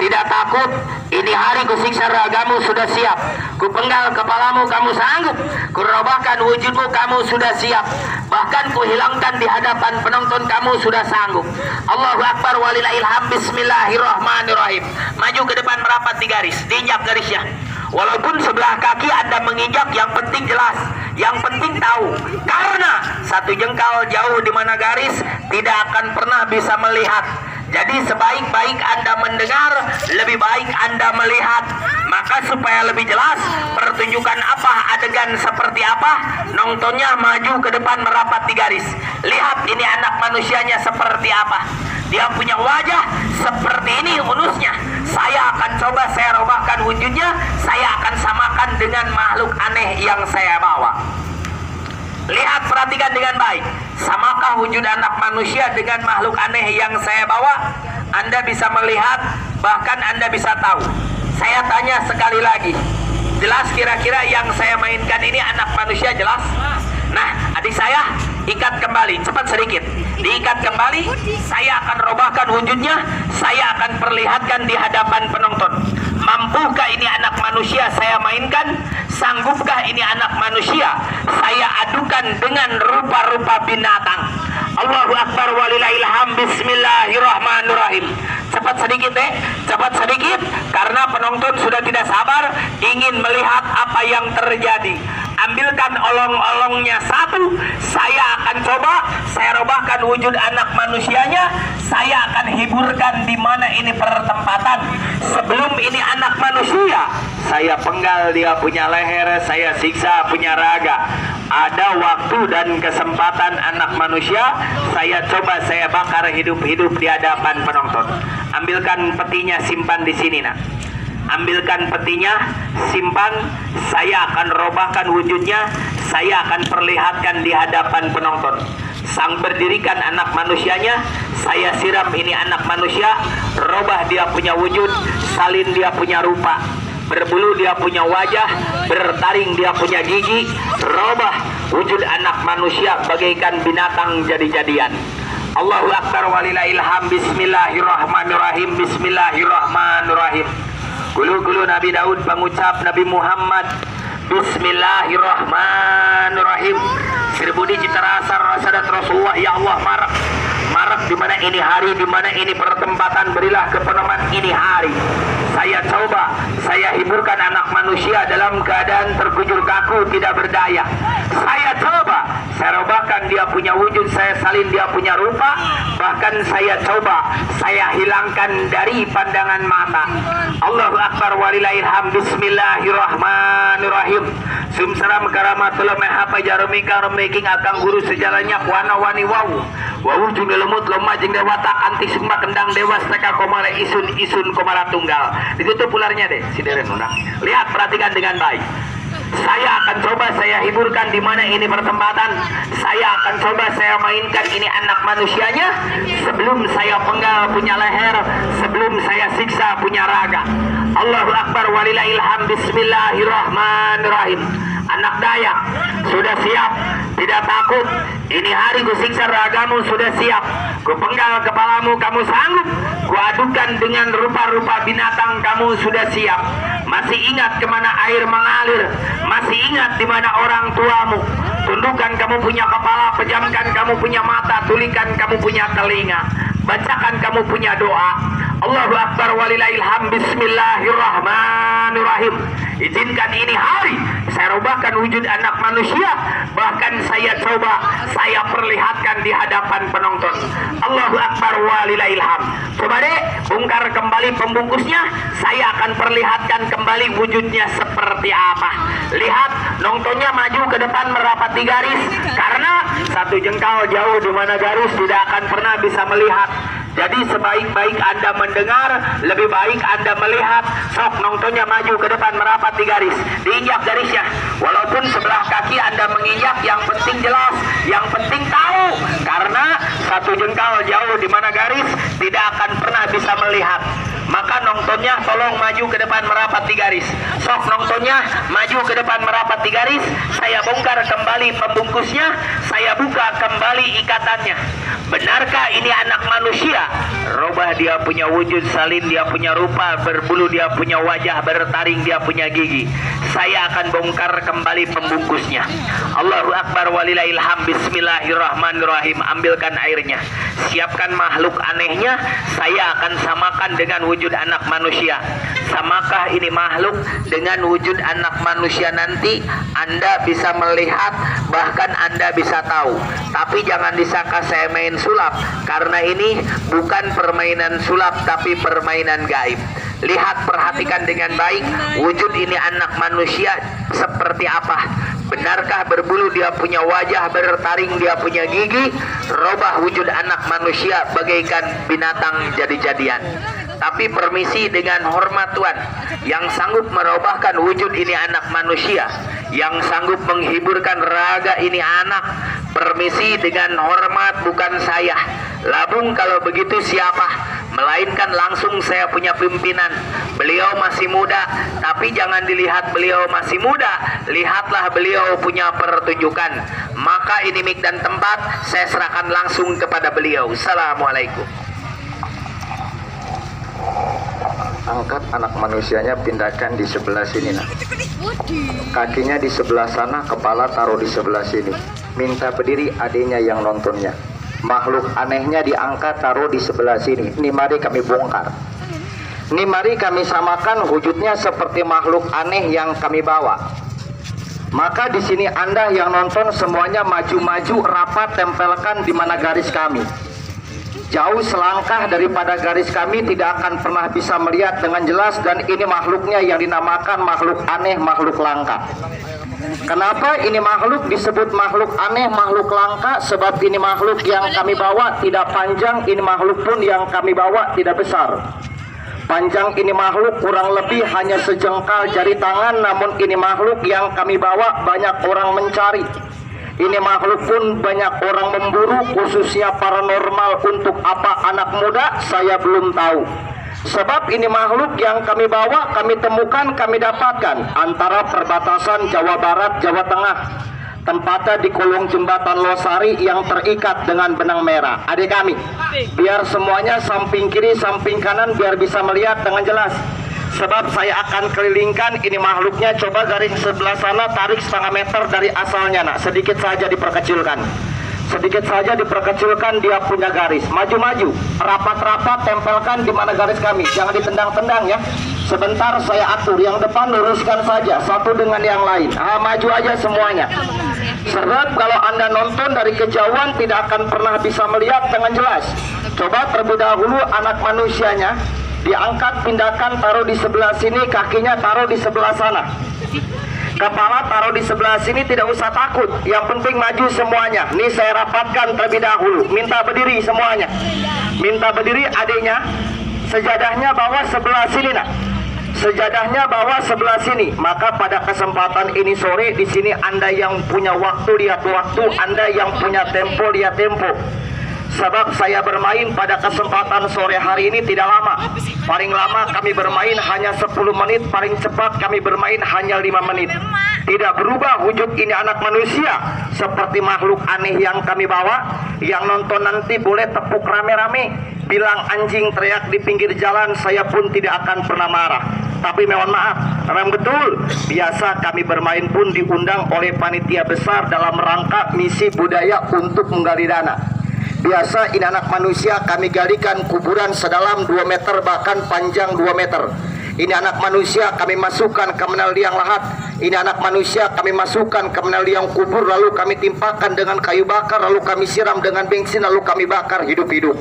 tidak takut, ini hari kusiksa ragamu sudah siap, kupenggal kepalamu kamu sanggup, kurobahkan wujudmu kamu sudah siap, bahkan kuhilangkan di hadapan penonton kamu sudah sanggup. Allahu Akbar walillahilham. Bismillahirrahmanirrahim. Maju ke depan merapat di garis, diinjak garisnya. Walaupun sebelah kaki Anda menginjak, yang penting jelas, yang penting tahu, karena satu jengkal jauh di mana garis tidak akan pernah bisa melihat. Jadi sebaik-baik Anda mendengar, lebih baik Anda melihat. Maka supaya lebih jelas pertunjukan apa, adegan seperti apa, nontonnya maju ke depan merapat di garis. Lihat ini anak manusianya seperti apa. Dia punya wajah seperti ini unusnya. Saya akan coba saya robahkan wujudnya, saya akan samakan dengan makhluk aneh yang saya bawa. Lihat, perhatikan dengan baik. Samakah wujud anak manusia dengan makhluk aneh yang saya bawa? Anda bisa melihat, bahkan Anda bisa tahu. Saya tanya sekali lagi, jelas kira-kira yang saya mainkan ini anak manusia jelas? Nah, adik saya, ikat kembali, cepat sedikit. Diikat kembali, saya akan robahkan wujudnya, saya akan perlihatkan di hadapan penonton. Mampukah ini anak manusia saya mainkan? Sanggupkah ini anak manusia saya adukan dengan rupa-rupa binatang? Allahu Akbar walillahilham. Bismillahirrahmanirrahim. Cepat sedikit cepat sedikit, karena penonton sudah tidak sabar ingin melihat apa yang terjadi. Ambilkan olong-olongnya satu, saya akan coba saya robahkan wujud anak manusianya, saya akan hiburkan di mana ini pertempatan. Sebelum ini anak manusia, saya penggal dia punya leher, saya siksa punya raga. Ada waktu dan kesempatan anak manusia, saya coba saya bakar hidup-hidup di hadapan penonton. Ambilkan petinya, simpan di sini nak. Ambilkan petinya, simpan, saya akan robahkan wujudnya, saya akan perlihatkan di hadapan penonton. Sang berdirikan anak manusianya, saya siram ini anak manusia, robah dia punya wujud, salin dia punya rupa, berbulu dia punya wajah, bertaring dia punya gigi, robah wujud anak manusia bagaikan binatang jadi-jadian. Allahu Akbar walillahilham. Bismillahirrahmanirrahim. Bismillahirrahmanirrahim. Gulu-gulu Nabi Daud, pengucap Nabi Muhammad. Bismillahirrahmanirrahim. Sirbudi cita rasa rasadat Rasulullah. Ya Allah, marak di mana ini hari, di mana ini pertempatan, berilah kepenaman ini hari. Saya coba saya hiburkan anak manusia dalam keadaan terkujur kaku, tidak berdaya. Saya coba saya robahkan dia punya wujud, saya salin dia punya rupa, bahkan saya coba saya hilangkan dari pandangan mata. Allahu Akbar walillahilham. Bismillahirrahmanirrahim. Sumsaram karamatullah mahapa jarumika remiking akang guru sejalannya wana wani wau wau juga lemut lemah jeng dewata anti sumba kendang dewas teka komala isun komala tunggal. Ditutup ularnya deh si deren undang. Lihat, perhatikan dengan baik. Saya akan coba saya hiburkan di mana ini pertempatan. Saya akan coba saya mainkan ini anak manusianya, sebelum saya penggal punya leher, sebelum saya siksa punya raga. Allahu Akbar walillahilham. Bismillahirrahmanirrahim. Anak Dayak sudah siap, tidak takut. Ini hari kusiksa ragamu sudah siap, kupenggal kepalamu kamu sanggup, kuadukan dengan rupa-rupa binatang kamu sudah siap. Masih ingat kemana air mengalir, masih ingat di mana orang tuamu. Tundukkan kamu punya kepala, pejamkan kamu punya mata, tulikan kamu punya telinga, bacakan kamu punya doa. Allahu Akbar walillahilham. Bismillahirrahmanirrahim. Izinkan ini hari saya robahkan wujud anak manusia, bahkan saya coba saya perlihatkan di hadapan penonton. Allahu Akbar walillahilham. Coba deh bongkar kembali pembungkusnya, saya akan perlihatkan kembali wujudnya seperti apa. Lihat, nontonnya maju ke depan merapat di garis, karena satu jengkal jauh di mana garis tidak akan pernah bisa melihat. Jadi sebaik-baik Anda mendengar, lebih baik Anda melihat. Sok nontonnya maju ke depan merapat di garis, diinjak garisnya. Walaupun sebelah kaki Anda menginjak, yang penting jelas, yang penting tahu, karena satu jengkal jauh di mana garis tidak akan pernah bisa melihat. Maka nontonnya tolong maju ke depan merapat di garis. Sok nontonnya maju ke depan merapat di garis, saya bongkar kembali pembungkusnya, saya buka kembali ikatannya. Benarkah ini anak manusia? Robah dia punya wujud, salin dia punya rupa, berbulu dia punya wajah, bertaring dia punya gigi. Saya akan bongkar kembali pembungkusnya. Allahu Akbar walillahil hamd. Bismillahirrahmanirrahim. Ambilkan airnya, siapkan makhluk anehnya. Saya akan samakan dengan wujud anak manusia. Samakah ini makhluk dengan wujud anak manusia nanti? Anda bisa melihat, bahkan Anda bisa tahu. Tapi jangan disangka saya main sulap, karena ini bukan permainan sulap tapi permainan gaib. Lihat, perhatikan dengan baik, wujud ini anak manusia seperti apa. Benarkah berbulu dia punya wajah, bertaring dia punya gigi? Robah wujud anak manusia bagaikan binatang jadi-jadian. Tapi permisi dengan hormat Tuhan, yang sanggup merubahkan wujud ini anak manusia, yang sanggup menghiburkan raga ini anak. Permisi dengan hormat, bukan saya. Labung kalau begitu siapa? Melainkan langsung saya punya pimpinan. Beliau masih muda, tapi jangan dilihat beliau masih muda, lihatlah beliau punya pertunjukan. Maka ini mik dan tempat saya serahkan langsung kepada beliau. Assalamualaikum. Angkat anak manusianya, pindahkan di sebelah sini, nak. Kakinya di sebelah sana, kepala taruh di sebelah sini. Minta berdiri adiknya yang nontonnya. Makhluk anehnya diangkat, taruh di sebelah sini. Ini mari kami bongkar. Ini mari kami samakan wujudnya seperti makhluk aneh yang kami bawa. Maka di sini Anda yang nonton semuanya maju-maju, rapat, tempelkan di mana garis kami. Jauh selangkah daripada garis kami, tidak akan pernah bisa melihat dengan jelas. Dan ini makhluknya yang dinamakan makhluk aneh, makhluk langka. Kenapa ini makhluk disebut makhluk aneh, makhluk langka? Sebab ini makhluk yang kami bawa tidak panjang, ini makhluk pun yang kami bawa tidak besar. Panjang ini makhluk kurang lebih hanya sejengkal jari tangan, namun ini makhluk yang kami bawa banyak orang mencari. Ini makhluk pun banyak orang memburu, khususnya paranormal. Untuk apa anak muda saya belum tahu. Sebab ini makhluk yang kami bawa, kami temukan, kami dapatkan antara perbatasan Jawa Barat, Jawa Tengah. Tempatnya di kolong jembatan Losari yang terikat dengan benang merah. Adik kami, biar semuanya samping kiri, samping kanan, biar bisa melihat dengan jelas. Sebab saya akan kelilingkan ini makhluknya. Coba garis sebelah sana, tarik setengah meter dari asalnya, nak. Sedikit saja diperkecilkan. Sedikit saja diperkecilkan dia punya garis. Maju-maju, rapat-rapat, tempelkan di mana garis kami. Jangan ditendang-tendang ya. Sebentar saya atur. Yang depan luruskan saja satu dengan yang lain. Maju aja semuanya. Sebab kalau Anda nonton dari kejauhan tidak akan pernah bisa melihat dengan jelas. Coba terlebih dahulu anak manusianya diangkat, pindahkan, taruh di sebelah sini. Kakinya taruh di sebelah sana. Kepala taruh di sebelah sini, tidak usah takut. Yang penting maju semuanya. Ini saya rapatkan terlebih dahulu. Minta berdiri semuanya. Minta berdiri adiknya. Sejadahnya bawa sebelah sini, nak. Sejadahnya bawa sebelah sini. Maka pada kesempatan ini sore, di sini Anda yang punya waktu lihat waktu, Anda yang punya tempo lihat tempo. Sebab saya bermain pada kesempatan sore hari ini tidak lama. Paling lama kami bermain hanya 10 menit, paling cepat kami bermain hanya 5 menit. Tidak berubah wujud ini anak manusia seperti makhluk aneh yang kami bawa. Yang nonton nanti boleh tepuk rame-rame, bilang anjing teriak di pinggir jalan, saya pun tidak akan pernah marah. Tapi mohon maaf, memang betul, biasa kami bermain pun diundang oleh panitia besar dalam rangka misi budaya untuk menggali dana. Biasa ini anak manusia kami galikan kuburan sedalam 2 meter, bahkan panjang 2 meter. Ini anak manusia kami masukkan ke menal liang lahat. Ini anak manusia kami masukkan ke menal liang kubur, lalu kami timpakan dengan kayu bakar, lalu kami siram dengan bensin, lalu kami bakar hidup-hidup.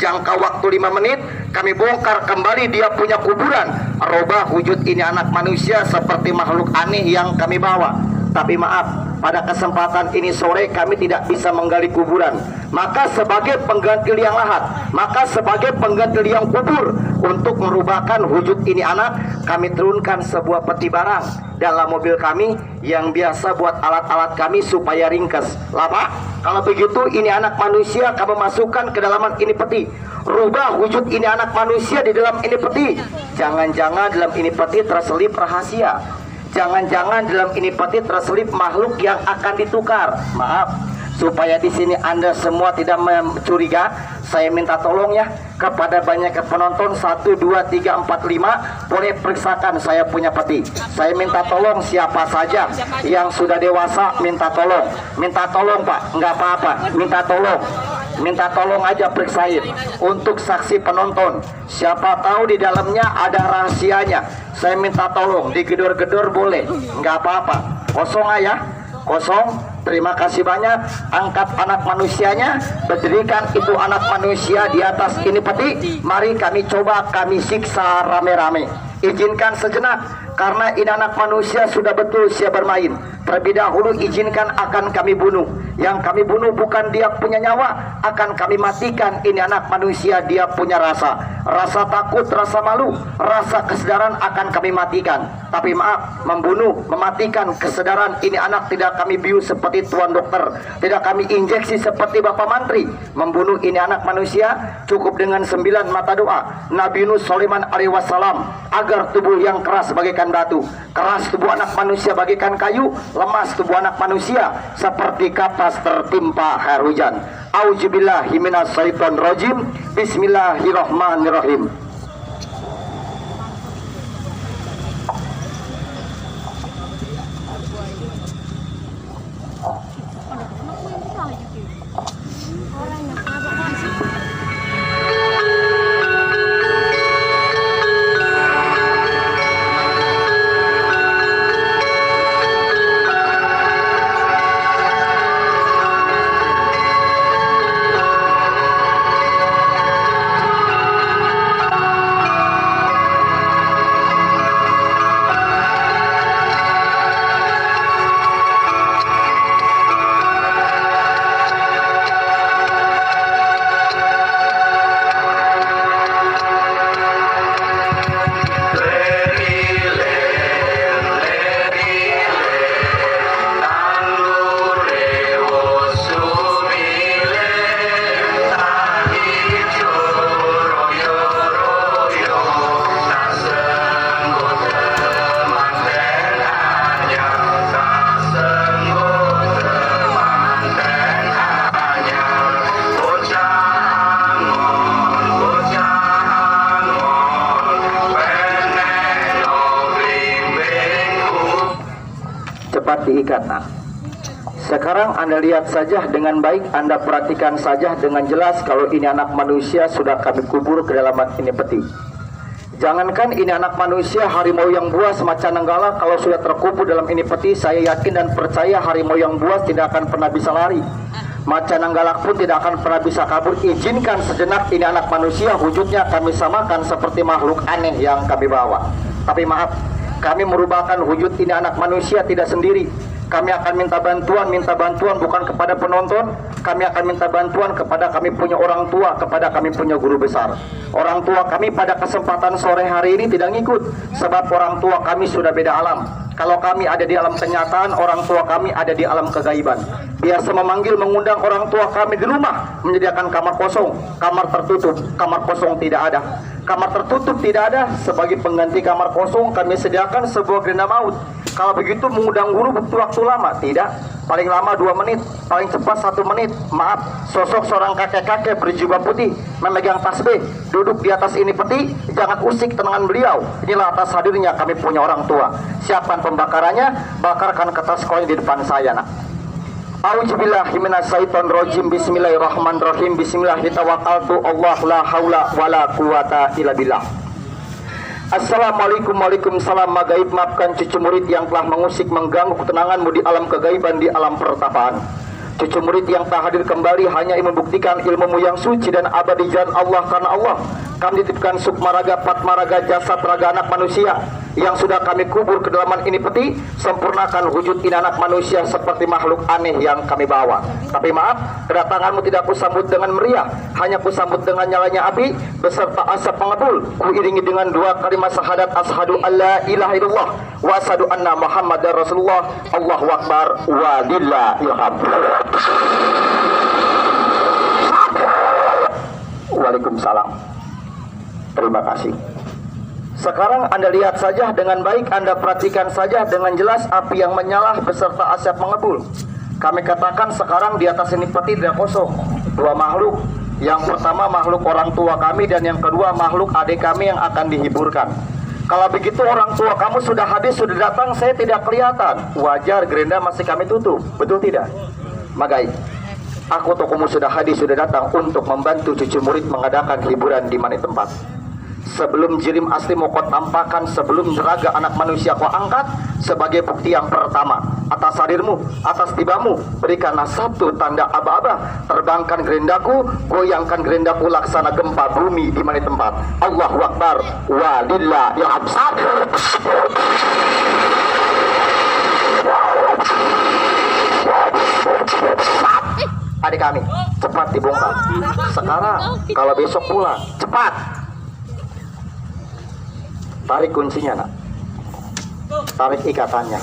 Jangka waktu 5 menit, kami bongkar kembali dia punya kuburan. Robah wujud ini anak manusia seperti makhluk aneh yang kami bawa. Tapi maaf, pada kesempatan ini sore kami tidak bisa menggali kuburan. Maka sebagai pengganti liang lahat, maka sebagai pengganti liang kubur, untuk merubahkan wujud ini anak, kami turunkan sebuah peti barang dalam mobil kami yang biasa buat alat-alat kami supaya ringkas. Lama, kalau begitu ini anak manusia kami masukkan ke dalam ini peti. Rubah wujud ini anak manusia di dalam ini peti. Jangan-jangan dalam ini peti terselip rahasia. Jangan-jangan dalam ini peti terselip makhluk yang akan ditukar. Maaf, Supaya di sini Anda semua tidak mencuriga, saya minta tolong ya kepada banyak penonton 1, 2, 3, 4, 5 boleh periksakan saya punya peti. Saya minta tolong siapa saja yang sudah dewasa minta tolong Pak, nggak apa-apa, minta tolong aja periksain untuk saksi penonton. Siapa tahu di dalamnya ada rahasianya. Saya minta tolong digedor-gedor boleh, nggak apa-apa. Kosong aja, kosong. Terima kasih banyak. Angkat anak manusianya, berdirikan itu anak manusia di atas ini peti. Mari kami coba kami siksa rame-rame. Izinkan sejenak, karena ini anak manusia sudah betul siap bermain. Terlebih dahulu izinkan akan kami bunuh. Yang kami bunuh bukan dia punya nyawa, akan kami matikan ini anak manusia dia punya rasa takut, rasa malu, rasa kesadaran akan kami matikan. Tapi maaf, membunuh, mematikan kesadaran ini anak tidak kami bius seperti tuan dokter, tidak kami injeksi seperti Bapak Mantri. Membunuh ini anak manusia cukup dengan 9 mata doa Nabi Nuh Sulaiman alaihi wassalam, agar tubuh yang keras bagaikan batu, keras tubuh anak manusia bagaikan kayu, lemas tubuh anak manusia seperti kapas tertimpa air hujan. Auzubillahi minasyaitonir rajim. Bismillahirrahmanirrahim. Diikat. Nah, sekarang Anda lihat saja dengan baik, Anda perhatikan saja dengan jelas kalau ini anak manusia sudah kami kubur ke dalam ini peti. Jangankan ini anak manusia, harimau yang buas macan nenggala kalau sudah terkubur dalam ini peti, saya yakin dan percaya harimau yang buas tidak akan pernah bisa lari. Macan nenggala pun tidak akan pernah bisa kabur. Izinkan sejenak ini anak manusia, wujudnya kami samakan seperti makhluk aneh yang kami bawa. Tapi maaf, kami merupakan wujud ini anak manusia tidak sendiri. Kami akan minta bantuan bukan kepada penonton. Kami akan minta bantuan kepada kami punya orang tua, kepada kami punya guru besar. Orang tua kami pada kesempatan sore hari ini tidak ngikut, sebab orang tua kami sudah beda alam. Kalau kami ada di alam kenyataan, orang tua kami ada di alam kegaiban. Biasa memanggil mengundang orang tua kami di rumah, menyediakan kamar kosong, kamar tertutup, kamar kosong tidak ada. Kamar tertutup tidak ada, sebagai pengganti kamar kosong kami sediakan sebuah gerinda maut. Kalau begitu mengundang guru butuh waktu lama? Tidak, paling lama 2 menit, paling cepat 1 menit. Maaf, sosok seorang kakek-kakek berjubah putih memegang tasbih duduk di atas ini peti. Jangan usik tenangan beliau. Inilah atas hadirnya kami punya orang tua. Siapkan pembakarannya, bakarkan kertas koin di depan saya, nak. Auzubillahi minasyaitonirrajim. Bismillahirrahmanirrahim. Bismillahirrahmanirrahim. Allah la haula wala quwata illa billah. Assalamualaikum, waalaikumsalam. Magaib, maafkan cucu murid yang telah mengusik mengganggu ketenanganmu di alam kegaiban, di alam pertapaan. Cucu murid yang tak hadir kembali hanya ingin membuktikan ilmumu yang suci dan abadi jalan Allah, karena Allah kami titipkan sukma raga, patma raga, jasad raga anak manusia yang sudah kami kubur ke dalaman ini peti. Sempurnakan wujud ini anak manusia seperti makhluk aneh yang kami bawa. Tapi maaf, kedatanganmu tidak kusambut dengan meriah, hanya kusambut dengan nyalanya api beserta asap pengepul. Kuiringi dengan 2 kalimat syahadat, asyhadu alla ilaha illallah wa asyhadu anna muhammadar rasulullah. Allahu akbar walillahil hamd. Waalaikumsalam. Terima kasih. Sekarang Anda lihat saja dengan baik, Anda perhatikan saja dengan jelas api yang menyala beserta asap mengepul. Kami katakan sekarang di atas ini peti tidak kosong. Dua makhluk. Yang pertama makhluk orang tua kami dan yang kedua makhluk adik kami yang akan dihiburkan. Kalau begitu orang tua kamu sudah hadir, sudah datang, saya tidak kelihatan. Wajar, gerenda masih kami tutup. Betul tidak? Magai, aku tokomu sudah hadir, sudah datang untuk membantu cucu murid mengadakan hiburan di mana tempat. Sebelum jirim asli mau kau tampakkan, sebelum raga anak manusia kau angkat, sebagai bukti yang pertama, atas hadirmu, atas tibamu, berikanlah satu tanda aba-aba. Terbangkan gerendaku, goyangkan gerendaku laksana gempa bumi di mana tempat. Allahu Akbar, walillahil hamd. Adik kami, cepat dibongkar. Sekarang, kalau besok pulang, cepat. Tarik kuncinya, nak. Tarik ikatannya.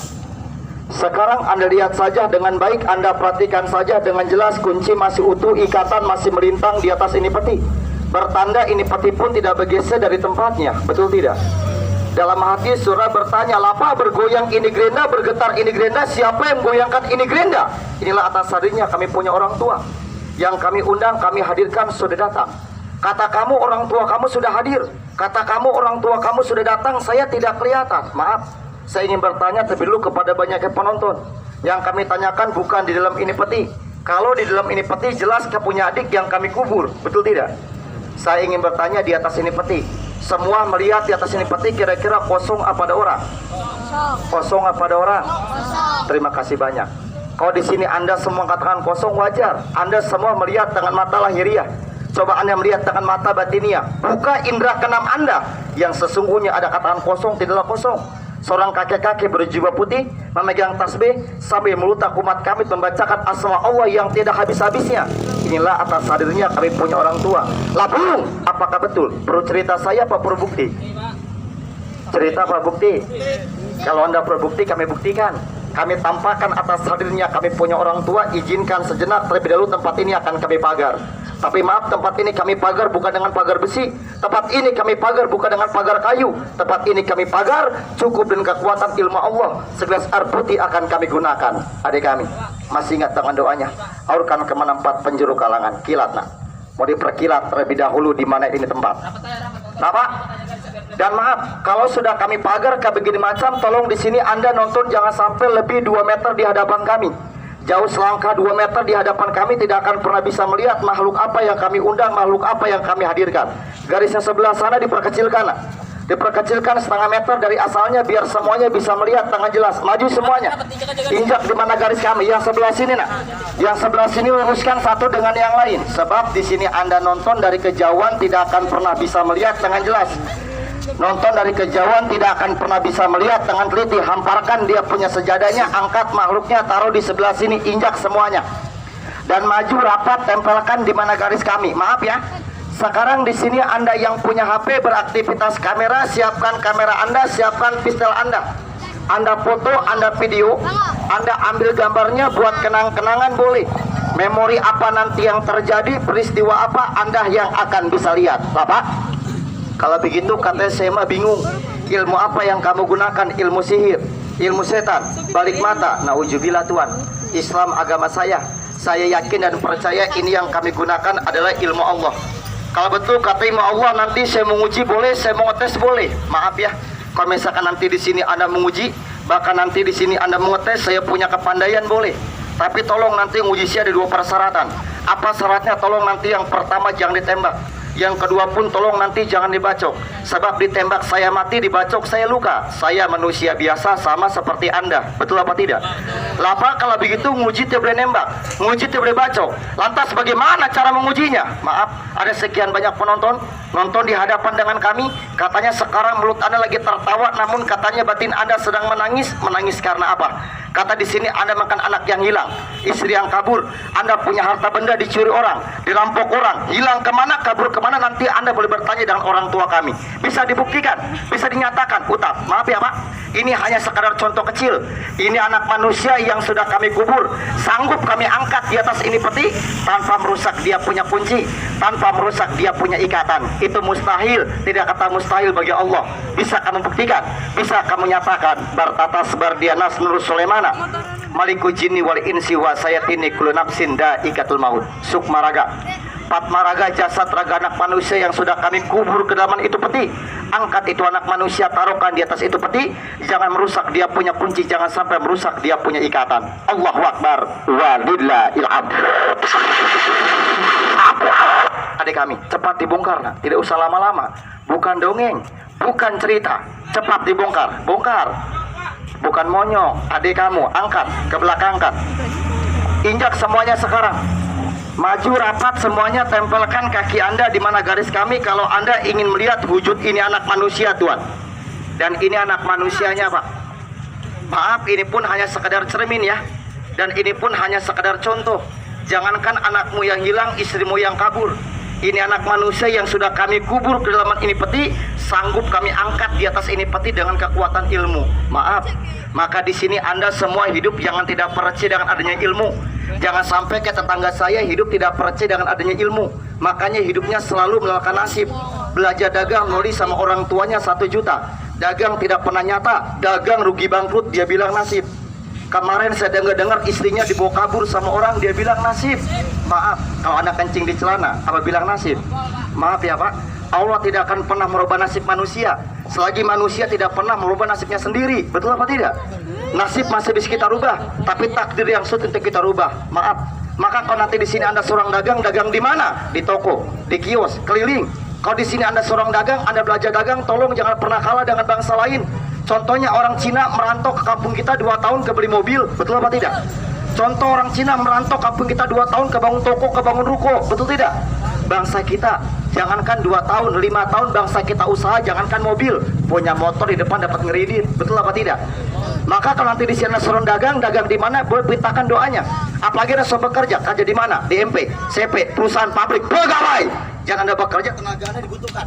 Sekarang Anda lihat saja dengan baik, Anda perhatikan saja dengan jelas, kunci masih utuh, ikatan masih melintang di atas ini peti. Bertanda ini peti pun tidak bergeser dari tempatnya, betul tidak? Dalam hati surah bertanya, lapa bergoyang ini gerenda, bergetar ini gerenda, siapa yang goyangkan ini gerenda? Inilah atas hadirnya kami punya orang tua. Yang kami undang, kami hadirkan sudah datang. Kata kamu orang tua kamu sudah hadir, kata kamu orang tua kamu sudah datang, saya tidak kelihatan. Maaf, saya ingin bertanya terlebih dulu kepada banyak penonton. Yang kami tanyakan bukan di dalam ini peti. Kalau di dalam ini peti jelas kau punya adik yang kami kubur, betul tidak? Saya ingin bertanya di atas ini peti. Semua melihat di atas ini peti kira-kira kosong apa ada orang? Kosong apa ada orang? Terima kasih banyak. Kalau di sini Anda semua katakan kosong, wajar. Anda semua melihat dengan mata lahiriah. Coba Anda melihat dengan mata batiniah. Buka indera keenam Anda. Yang sesungguhnya ada katakan kosong, tidaklah kosong. Seorang kakek-kakek berjubah putih memegang tasbih sambil melutak umat kami membacakan asma Allah yang tidak habis-habisnya. Inilah atas hadirnya kami punya orang tua. Labung, apakah betul? Perlu cerita saya apa perlu bukti? Cerita apa bukti? Kalau Anda perlu bukti, kami buktikan. Kami tampakkan atas hadirnya kami punya orang tua. Izinkan sejenak terlebih dahulu tempat ini akan kami pagar. Tapi maaf, tempat ini kami pagar bukan dengan pagar besi. Tempat ini kami pagar bukan dengan pagar kayu. Tempat ini kami pagar cukup dengan kekuatan ilmu Allah. Segelas air putih akan kami gunakan. Adik kami, masih ingat dengan doanya? Aurkan kemana empat penjuru kalangan. Kilat, nak. Mau diperkilat terlebih dahulu di mana ini tempat. Kenapa? Dan maaf, kalau sudah kami pagar kayak begini macam, tolong di sini Anda nonton jangan sampai lebih 2 meter di hadapan kami. Jauh selangkah 2 meter di hadapan kami tidak akan pernah bisa melihat makhluk apa yang kami undang, makhluk apa yang kami hadirkan. Garisnya sebelah sana diperkecilkan, diperkecilkan setengah meter dari asalnya biar semuanya bisa melihat dengan jelas. Maju semuanya, injak di mana garis kami. Yang sebelah sini, nak. Yang sebelah sini luruskan satu dengan yang lain. Sebab di sini Anda nonton dari kejauhan tidak akan pernah bisa melihat dengan jelas. Nonton dari kejauhan tidak akan pernah bisa melihat dengan teliti. Hamparkan dia punya sejadahnya, angkat makhluknya, taruh di sebelah sini, injak semuanya. Dan maju rapat, tempelkan di mana garis kami. Maaf ya. Sekarang di sini Anda yang punya HP beraktivitas kamera, siapkan kamera Anda, siapkan pistol Anda. Anda foto, Anda video, Anda ambil gambarnya buat kenang-kenangan boleh. Memori apa nanti yang terjadi, peristiwa apa Anda yang akan bisa lihat. Bapak? Kalau begitu katanya saya mah bingung. Ilmu apa yang kamu gunakan? Ilmu sihir, ilmu setan, balik mata. Nauzubillah Tuhan. Islam agama saya yakin dan percaya ini yang kami gunakan adalah ilmu Allah. Kalau betul kata ilmu Allah, nanti saya menguji boleh, saya mau ngetes boleh. Maaf ya, kalau misalkan nanti di sini Anda menguji, bahkan nanti di sini Anda mengetes, saya punya kepandaian boleh. Tapi tolong nanti menguji saya ada 2 persyaratan. Apa syaratnya? Tolong nanti yang pertama jangan ditembak. Yang kedua pun tolong nanti jangan dibacok. Sebab ditembak saya mati, dibacok saya luka. Saya manusia biasa sama seperti Anda. Betul apa tidak? Lapa kalau begitu nguji tidak boleh nembak, nguji tidak boleh bacok. Lantas bagaimana cara mengujinya? Maaf, ada sekian banyak penonton nonton di hadapan dengan kami. Katanya sekarang mulut Anda lagi tertawa, namun katanya batin Anda sedang menangis. Menangis karena apa? Kata di sini Anda makan anak yang hilang, istri yang kabur, Anda punya harta benda dicuri orang, dirampok orang, hilang kemana, kabur kemana, nanti Anda boleh bertanya dengan orang tua kami. Bisa dibuktikan, bisa dinyatakan. Utap, maaf ya Pak, ini hanya sekadar contoh kecil. Ini anak manusia yang sudah kami kubur, sanggup kami angkat di atas ini peti tanpa merusak dia punya kunci, tanpa merusak dia punya ikatan. Itu mustahil, tidak kata mustahil bagi Allah. Bisa kamu buktikan, bisa kamu nyatakan. Bartatas Bardianas Nur Sulaiman. Malikul jinni wal insi wa sayatini kullu nafsin dha'iqatul maut. Sukmaraga, Patmaraga, jasad raga anak manusia yang sudah kami kubur ke dalam itu peti. Angkat itu anak manusia, taruhkan di atas itu peti. Jangan merusak dia punya kunci, jangan sampai merusak dia punya ikatan. Allahu Akbar. Walillahil hamd. Adik kami, cepat dibongkar, nah. Tidak usah lama-lama. Bukan dongeng, bukan cerita. Cepat dibongkar, bongkar. Bukan monyong. Adik kamu, angkat ke belakang, angkat. Injak semuanya sekarang. Maju rapat semuanya, tempelkan kaki Anda di mana garis kami kalau Anda ingin melihat wujud ini anak manusia, Tuhan. Dan ini anak manusianya, Pak. Maaf, ini pun hanya sekedar cermin ya. Dan ini pun hanya sekedar contoh. Jangankan anakmu yang hilang, istrimu yang kabur. Ini anak manusia yang sudah kami kubur ke dalam ini peti, sanggup kami angkat di atas ini peti dengan kekuatan ilmu. Maaf, maka di sini Anda semua hidup jangan tidak percaya dengan adanya ilmu. Jangan sampai ke tetangga saya hidup tidak percaya dengan adanya ilmu. Makanya hidupnya selalu melakukan nasib. Belajar dagang, nulis sama orang tuanya 1 juta. Dagang tidak pernah nyata, dagang rugi bangkrut, dia bilang nasib. Kemarin saya dengar istrinya dibawa kabur sama orang, dia bilang nasib. Maaf, kalau Anda kencing di celana, apa bilang nasib? Maaf ya Pak, Allah tidak akan pernah merubah nasib manusia selagi manusia tidak pernah merubah nasibnya sendiri. Betul apa tidak? Nasib masih bisa kita rubah, tapi takdir yang sulit untuk kita rubah. Maaf, maka kalau nanti di sini Anda seorang dagang, dagang di mana? Di toko, di kios, keliling. Kalau di sini Anda seorang dagang, Anda belajar dagang, tolong jangan pernah kalah dengan bangsa lain. Contohnya orang Cina merantau ke kampung kita 2 tahun ke beli mobil, betul apa tidak? Contoh orang Cina merantau kampung kita 2 tahun ke bangun toko, ke bangun ruko, betul tidak? Bangsa kita, jangankan 2 tahun, 5 tahun bangsa kita usaha, jangankan mobil, punya motor di depan dapat ngeridit, betul apa tidak? Maka kalau nanti di sini seorang dagang, dagang di mana, boleh beritakan doanya. Apalagi Anda sudah bekerja, kerja di mana? Di MP, CP, perusahaan pabrik, pegawai. Jangan Anda bekerja, tenaga Anda dibutuhkan.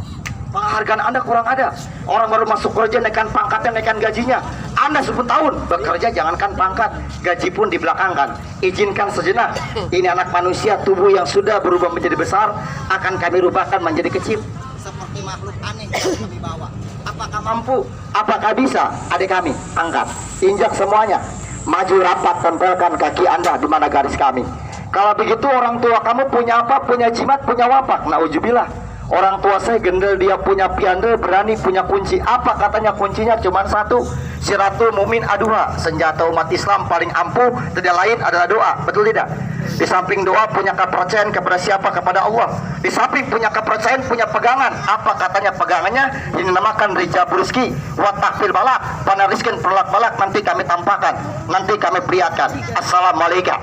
Penghargaan Anda kurang ada. Orang baru masuk kerja naikkan pangkatnya, naikkan gajinya. Anda 10 tahun bekerja, jangankan pangkat, gaji pun dibelakangkan. Izinkan sejenak. Ini anak manusia, tubuh yang sudah berubah menjadi besar akan kami rubahkan menjadi kecil. Seperti makhluk aneh yang kami bawa. Apakah mampu? Apakah bisa? Adik kami, angkat, injak semuanya. Maju rapat, tempelkan kaki Anda di mana garis kami. Kalau begitu orang tua kamu punya apa? Punya jimat, punya wapak. Nauzubillah. Orang tua saya gendel, dia punya piandel, berani, punya kunci. Apa katanya kuncinya? Cuma 1. Siratul Mumin Aduha. Senjata umat Islam paling ampuh, tidak lain adalah doa. Betul tidak? Di samping doa punya kepercayaan kepada siapa? Kepada Allah. Di samping punya kepercayaan, punya pegangan. Apa katanya pegangannya? Ini dinamakan Rijabul Rizki wa Tahfil Balak. Pana rizkin perlak balak, nanti kami tampakkan, nanti kami perlihatkan. Assalamualaikum.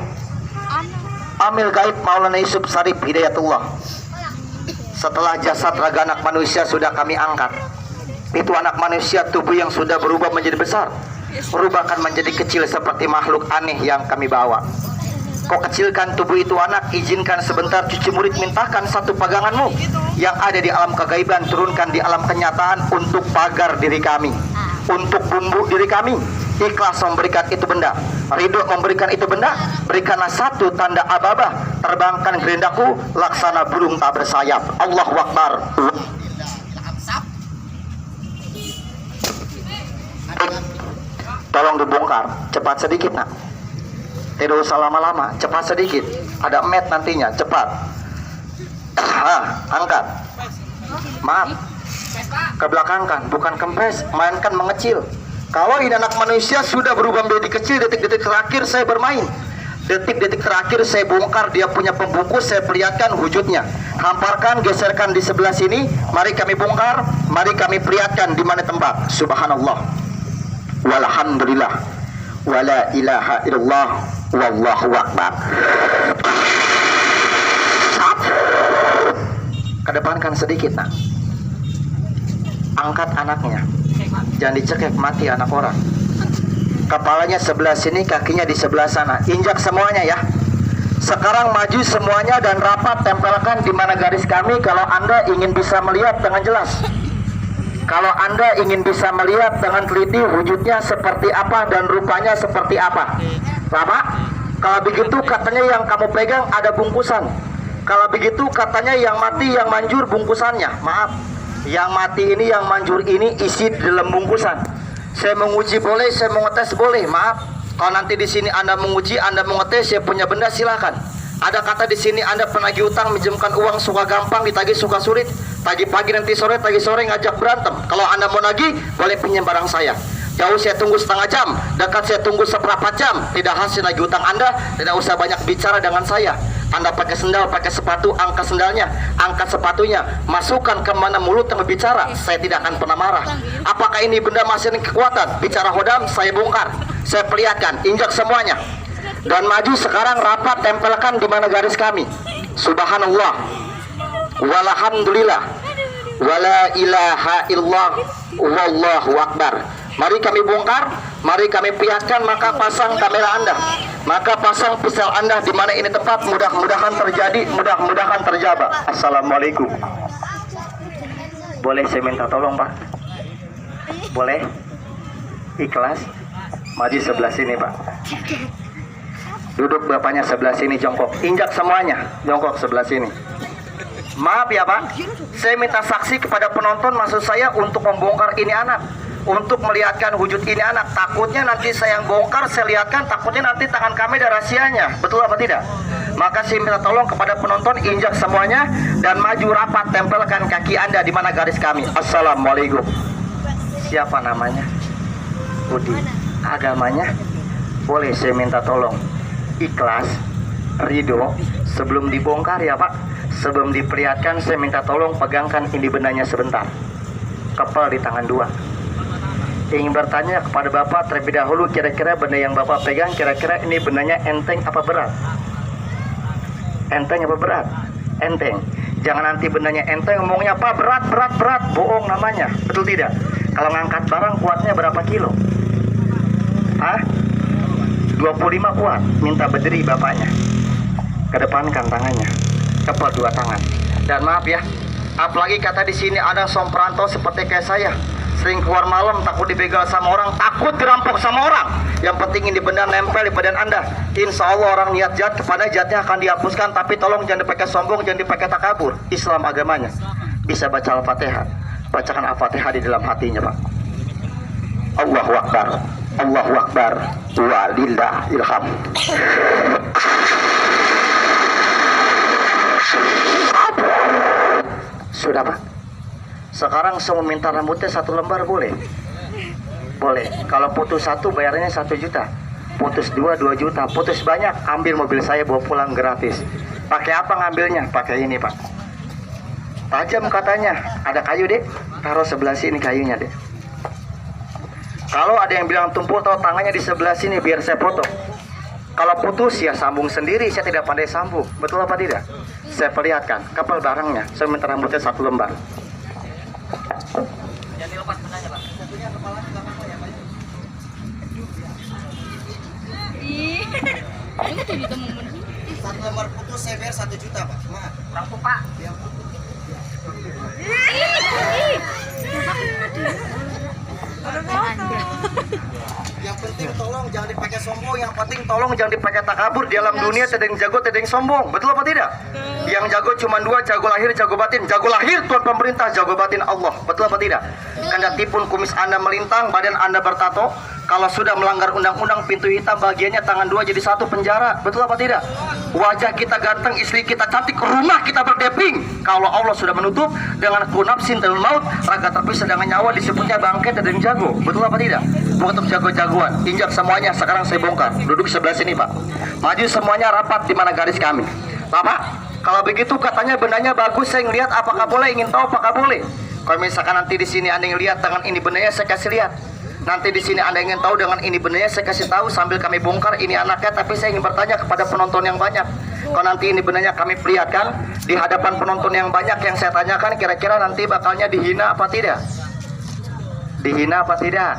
Amil Gaib Maulana Yusuf Sarif Hidayatullah. Setelah jasad raga anak manusia sudah kami angkat, itu anak manusia tubuh yang sudah berubah menjadi besar, berubahkan menjadi kecil seperti makhluk aneh yang kami bawa. Kau kecilkan tubuh itu anak, izinkan sebentar cuci murid, mintakan 1 peganganmu yang ada di alam kegaiban, turunkan di alam kenyataan untuk pagar diri kami, untuk bumbu diri kami. Ikhlas memberikan itu benda, ridho memberikan itu benda. Berikanlah 1 tanda ababah, terbangkan gerindaku laksana burung tak bersayap. Allahu Akbar. Tolong dibongkar, cepat sedikit nak. Tidak usah lama-lama, cepat sedikit. Ada mat nantinya, cepat. Angkat. Maaf, ke belakang kan, bukan kempes, mainkan mengecil. Kalau ini anak manusia sudah berubah menjadi kecil, detik-detik terakhir saya bermain. Detik-detik terakhir saya bongkar dia punya pembungkus, saya perlihatkan wujudnya. Hamparkan, geserkan di sebelah sini. Mari kami bongkar, mari kami perlihatkan di mana tempat. Subhanallah, walhamdulillah, wala ilaha illallah, wallahu akbar. Kedepankan sedikit nak. Angkat anaknya, jangan dicekek, mati anak orang. Kepalanya sebelah sini, kakinya di sebelah sana. Injak semuanya ya. Sekarang maju semuanya dan rapat, tempelkan di mana garis kami. Kalau Anda ingin bisa melihat dengan jelas, kalau Anda ingin bisa melihat dengan teliti wujudnya seperti apa dan rupanya seperti apa. Bapak, kalau begitu katanya yang kamu pegang ada bungkusan. Kalau begitu katanya yang mati, yang manjur bungkusannya. Maaf, yang mati ini, yang manjur ini isi di dalam bungkusan. Saya menguji boleh, saya mengetes boleh. Maaf, Kalau nanti di sini Anda menguji, Anda mengetes, saya punya benda silakan. Ada kata di sini Anda penagih utang, minjemkan uang suka gampang, ditagih suka sulit. Tagih pagi nanti sore, tagih sore ngajak berantem. Kalau Anda mau nagih, boleh pinjam barang saya. Jauh saya tunggu setengah jam, dekat saya tunggu seperempat jam. Tidak hasil nagih utang Anda, tidak usah banyak bicara dengan saya. Anda pakai sendal, pakai sepatu, angkat sendalnya, angkat sepatunya, masukkan ke mana mulut yang berbicara. Saya tidak akan pernah marah. Apakah ini benda masih ada kekuatan? Bicara hodam, saya bongkar, saya perlihatkan, injak semuanya. Dan maju sekarang rapat, tempelkan di mana garis kami. Subhanallah, walhamdulillah, wala ilaha illallah, wallahu akbar. Mari kami bongkar, mari kami perlihatkan, maka pasang kamera Anda, maka pasang pisau Anda di mana ini tepat. Mudah-mudahan terjadi, mudah-mudahan terjabah. Assalamualaikum. Boleh saya minta tolong, Pak? Boleh? Ikhlas? Maju sebelah sini, Pak. Duduk bapaknya sebelah sini, jongkok. Injak semuanya, jongkok sebelah sini. Maaf ya Pak, saya minta saksi kepada penonton, maksud saya untuk membongkar ini anak, untuk melihatkan wujud ini anak. Takutnya nanti saya yang bongkar, saya lihatkan, takutnya nanti tangan kami ada rahasianya. Betul apa tidak? Maka saya minta tolong kepada penonton, injak semuanya dan maju rapat, tempelkan kaki Anda di mana garis kami. Assalamualaikum. Siapa namanya? Budi. Agamanya? Boleh saya minta tolong ikhlas, ridho. Sebelum dibongkar ya Pak, sebelum diperlihatkan, saya minta tolong pegangkan ini bendanya sebentar. Kepal di tangan dua. Ingin bertanya kepada Bapak terlebih dahulu, kira-kira benda yang Bapak pegang, kira-kira ini bendanya enteng apa berat? Enteng apa berat? Enteng. Jangan nanti bendanya enteng ngomongnya apa berat, bohong namanya. Betul tidak? Kalau ngangkat barang kuatnya berapa kilo? Hah? 25 kuat. Minta berdiri bapaknya, kedepankan tangannya, kepal dua tangan. Dan maaf ya, apalagi kata di sini ada somprantau seperti kayak saya, sering keluar malam, takut dibegal sama orang, takut dirampok sama orang. Yang penting ini benda nempel di badan Anda. Insya Allah orang niat jahat kepada jahatnya akan dihapuskan. Tapi tolong jangan dipakai sombong, jangan dipakai takabur. Islam agamanya bisa baca Al-Fatihah, bacakan Al-Fatihah di dalam hatinya Pak. Allahu Akbar, Allahu Akbar, walillah ilham. Sudah Pak. Sekarang saya meminta rambutnya 1 lembar boleh? Boleh. Kalau putus 1 bayarnya 1 juta, putus 2 juta, putus banyak ambil mobil saya bawa pulang gratis. Pakai apa ngambilnya? Pakai ini Pak. Tajam katanya. Ada kayu dek, taruh sebelah sini kayunya dek. Kalau ada yang bilang tumpul, taruh tangannya di sebelah sini biar saya foto. Kalau putus ya sambung sendiri, saya tidak pandai sambung. Betul apa tidak? Saya perlihatkan kapal barangnya. Saya minta rambutnya 1 lembar. Jangan dilepas benarnya Pak. Satunya kepala juga apa ya Pak? Ini tuh kita mau menang. 1 lembar putus saya bayar 1 juta Pak. Maaf. Rampok Pak. Yang penting tolong jangan dipakai sombong, yang penting tolong jangan dipakai takabur. Di alam dunia tidak yang jago, tidak yang sombong. Betul apa tidak? Yang jago cuma 2, jago lahir, jago batin. Jago lahir Tuhan pemerintah, jago batin Allah. Betul apa tidak? Kendati pun kumis Anda melintang, badan Anda bertato, kalau sudah melanggar undang-undang, pintu hitam bagiannya tangan 2 jadi 1 penjara. Betul apa tidak? Wajah kita ganteng, istri kita cantik, rumah kita berdeping. Kalau Allah sudah menutup dengan kunapsin dan maut, raga terpisah dengan nyawa, disebutnya bangkai dan jago. Betul apa tidak? Bukan jago-jagoan. Injak semuanya, sekarang saya bongkar. Duduk sebelah sini Pak. Maju semuanya rapat di mana garis kami. Bapak, kalau begitu katanya bendanya bagus, saya ngelihat, apakah boleh? Ingin tahu apakah boleh? Kalau misalkan nanti di sini Anda yang lihat dengan ini bendanya, saya kasih lihat. Nanti di sini Anda ingin tahu dengan ini bendanya, saya kasih tahu sambil kami bongkar ini anaknya. Tapi saya ingin bertanya kepada penonton yang banyak. Kalau nanti ini bendanya kami perlihatkan di hadapan penonton yang banyak, yang saya tanyakan kira-kira nanti bakalnya dihina apa tidak? Dihina apa tidak?